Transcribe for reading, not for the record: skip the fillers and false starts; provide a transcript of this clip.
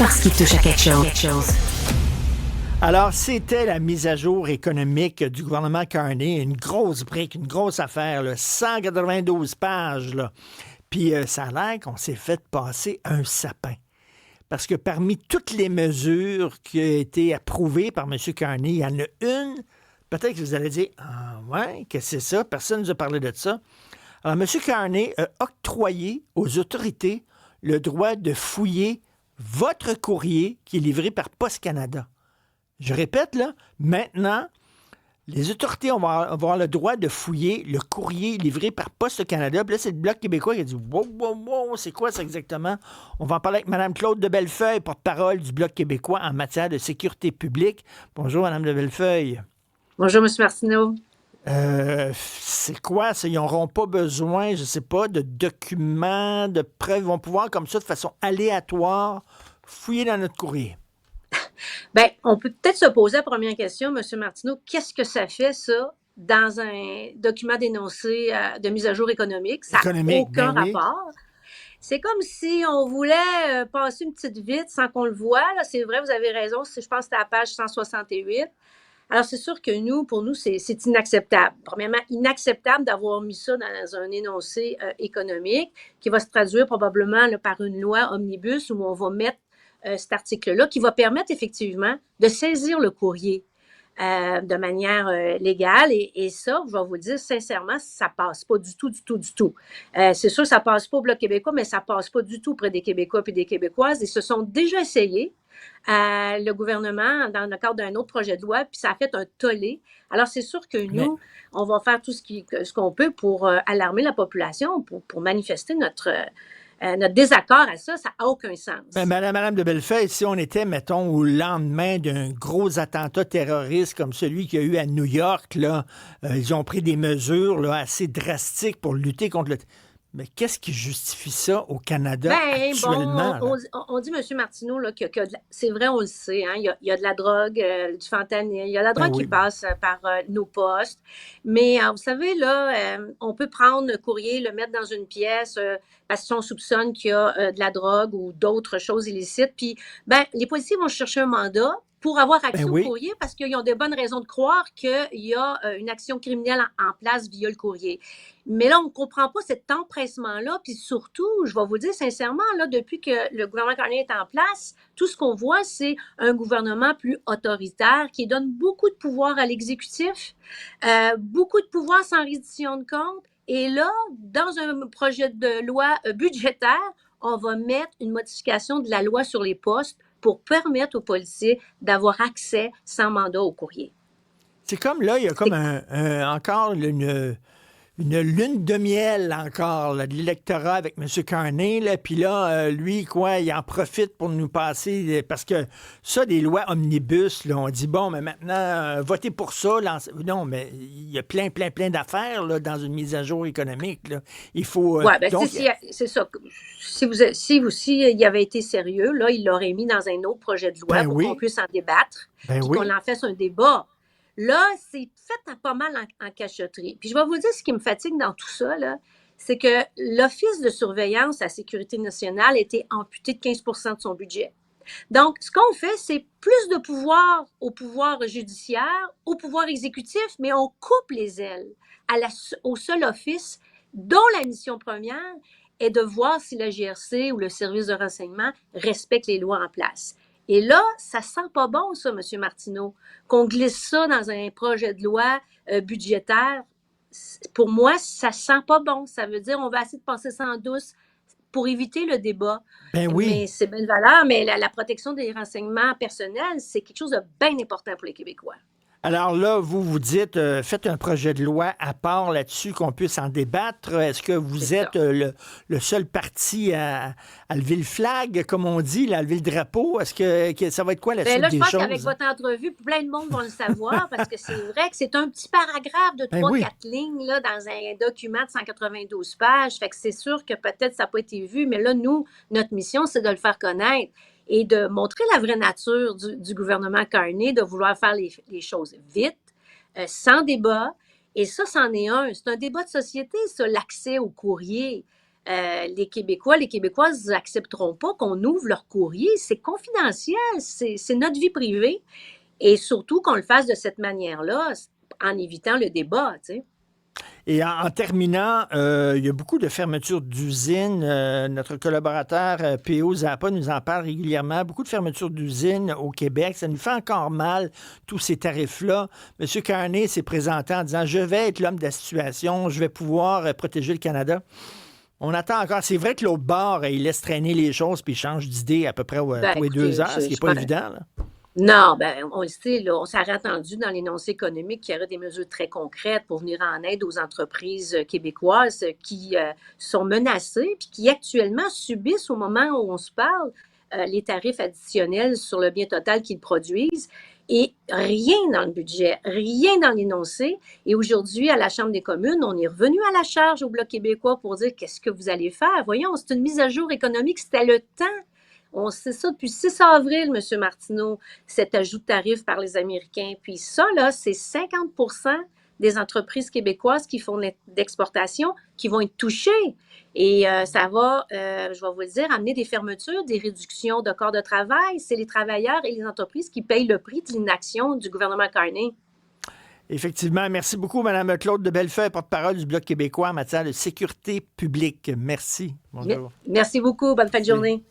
parce qu'il touche à quelque chose. Alors, c'était la mise à jour économique du gouvernement Carney, une grosse brique, une grosse affaire, là, 192 pages. Là. Puis ça a l'air qu'on s'est fait passer un sapin. Parce que parmi toutes les mesures qui ont été approuvées par M. Carney, il y en a une, peut-être que vous allez dire, ah ouais, qu'est-ce que c'est ça? Personne ne nous a parlé de ça. Alors, M. Carney a octroyé aux autorités le droit de fouiller votre courrier qui est livré par Poste Canada. Je répète, là, maintenant, les autorités vont avoir le droit de fouiller le courrier livré par Poste Canada. Puis là, c'est le Bloc québécois qui a dit « Wow, wow, wow, c'est quoi ça exactement? » On va en parler avec Mme Claude de Bellefeuille, porte-parole du Bloc québécois en matière de sécurité publique. Bonjour, Mme de Bellefeuille. Bonjour, M. Martineau. C'est quoi ça? Ils n'auront pas besoin, je ne sais pas, de documents, de preuves. Ils vont pouvoir, comme ça, de façon aléatoire, fouiller dans notre courrier. Bien, on peut peut-être se poser la première question, M. Martineau. Qu'est-ce que ça fait, ça, dans un document d'énoncé de mise à jour économique? Ça n'a aucun rapport. C'est comme si on voulait passer une petite vite sans qu'on le voie. Là, c'est vrai, vous avez raison. Je pense que c'était à la page 168. Alors, c'est sûr que pour nous, c'est inacceptable. Premièrement, inacceptable d'avoir mis ça dans un énoncé économique qui va se traduire probablement là, par une loi omnibus où on va mettre cet article-là qui va permettre effectivement de saisir le courrier de manière légale. Et ça, je vais vous le dire sincèrement, ça passe pas du tout. C'est sûr que ça passe pas au Bloc québécois, mais ça passe pas du tout près des Québécois et des Québécoises. Ils se sont déjà essayés. Le gouvernement dans le cadre d'un autre projet de loi, puis ça a fait un tollé. Alors, c'est sûr que nous, on va faire tout ce qu'on peut pour alarmer la population, pour manifester notre désaccord à ça. Ça n'a aucun sens. Ben, Madame de Bellefeuille, si on était, mettons, au lendemain d'un gros attentat terroriste comme celui qu'il y a eu à New York, là, ils ont pris des mesures là, assez drastiques pour lutter contre le... Mais qu'est-ce qui justifie ça au Canada actuellement? Bon, on dit, M. Martineau, là, que c'est vrai, on le sait, hein, il y a de la drogue, du fentanyl, il y a de la drogue qui passe par nos postes. Mais vous savez, là, on peut prendre le courrier, le mettre dans une pièce parce qu'on soupçonne qu'il y a de la drogue ou d'autres choses illicites. Puis, les policiers vont chercher un mandat pour avoir accès au courrier parce qu'ils ont de bonnes raisons de croire qu'il y a une action criminelle en place via le courrier. Mais là, on ne comprend pas cet empressement-là. Puis surtout, je vais vous dire sincèrement, là, depuis que le gouvernement Carney est en place, tout ce qu'on voit, c'est un gouvernement plus autoritaire qui donne beaucoup de pouvoir à l'exécutif, beaucoup de pouvoir sans reddition de compte. Et là, dans un projet de loi budgétaire, on va mettre une modification de la loi sur les postes pour permettre aux policiers d'avoir accès sans mandat au courrier. C'est comme là, il y a comme encore une lune de miel encore là, de l'électorat avec M. Carney. Puis là, lui, quoi, il en profite pour nous passer, parce que ça, des lois omnibus, là, on dit, bon, mais maintenant, votez pour ça. Non, mais il y a plein d'affaires là, dans une mise à jour économique. Là. Il faut... c'est ça. Si il avait été sérieux, là, il l'aurait mis dans un autre projet de loi pour qu'on puisse en débattre, puis qu'on en fasse un débat. Là, c'est fait pas mal en cachotterie. Puis je vais vous dire ce qui me fatigue dans tout ça, là, c'est que l'Office de surveillance à la sécurité nationale a été amputé de 15 % de son budget. Donc, ce qu'on fait, c'est plus de pouvoir au pouvoir judiciaire, au pouvoir exécutif, mais on coupe les ailes au seul office dont la mission première est de voir si la GRC ou le service de renseignement respecte les lois en place. Et là, ça sent pas bon, ça, M. Martineau, qu'on glisse ça dans un projet de loi budgétaire. Pour moi, ça sent pas bon. Ça veut dire on va essayer de passer ça en douce pour éviter le débat. Mais c'est belle valeur, mais la protection des renseignements personnels, c'est quelque chose de bien important pour les Québécois. Alors là, vous dites, faites un projet de loi à part là-dessus qu'on puisse en débattre. Est-ce que vous êtes le seul parti à lever le flag, comme on dit, à lever le drapeau? Est-ce que ça va être quoi la suite des choses? Là, je pense qu'avec votre entrevue, plein de monde va le savoir parce que c'est vrai que c'est un petit paragraphe de 3-4 lignes là, dans un document de 192 pages. Fait que c'est sûr que peut-être ça n'a pas été vu, mais là, nous, notre mission, c'est de le faire connaître et de montrer la vraie nature du gouvernement Carney, de vouloir faire les choses vite, sans débat. Et ça, c'en est un. C'est un débat de société, ça, l'accès au courrier. les Québécois, les Québécoises n'accepteront pas qu'on ouvre leur courrier. C'est confidentiel, c'est notre vie privée. Et surtout qu'on le fasse de cette manière-là, en évitant le débat, tu sais. Et en terminant, il y a beaucoup de fermetures d'usines. Notre collaborateur P.O. Zappa nous en parle régulièrement. Beaucoup de fermetures d'usines au Québec. Ça nous fait encore mal, tous ces tarifs-là. M. Carney s'est présenté en disant « Je vais être l'homme de la situation. Je vais pouvoir protéger le Canada. » On attend encore. C'est vrai que l'autre bord, il laisse traîner les choses puis il change d'idée à peu près tous les 2 heures, ce qui n'est pas évident, là. Non, ben, on le sait, là, on s'aurait attendu dans l'énoncé économique qu'il y aurait des mesures très concrètes pour venir en aide aux entreprises québécoises qui sont menacées puis qui actuellement subissent au moment où on se parle les tarifs additionnels sur le bien total qu'ils produisent et rien dans le budget, rien dans l'énoncé. Et aujourd'hui, à la Chambre des communes, on est revenu à la charge au Bloc québécois pour dire qu'est-ce que vous allez faire. Voyons, c'est une mise à jour économique, c'était le temps. On sait ça depuis 6 avril, M. Martineau, cet ajout de tarif par les Américains. Puis ça, là, c'est 50% des entreprises québécoises qui font d'exportation qui vont être touchées. Et ça va, je vais vous le dire, amener des fermetures, des réductions de corps de travail. C'est les travailleurs et les entreprises qui payent le prix de l'inaction du gouvernement Carney. Effectivement. Merci beaucoup, Mme Claude de Bellefeuille, porte-parole du Bloc québécois en matière de sécurité publique. Merci. Bonjour. Merci beaucoup. Bonne fin de journée.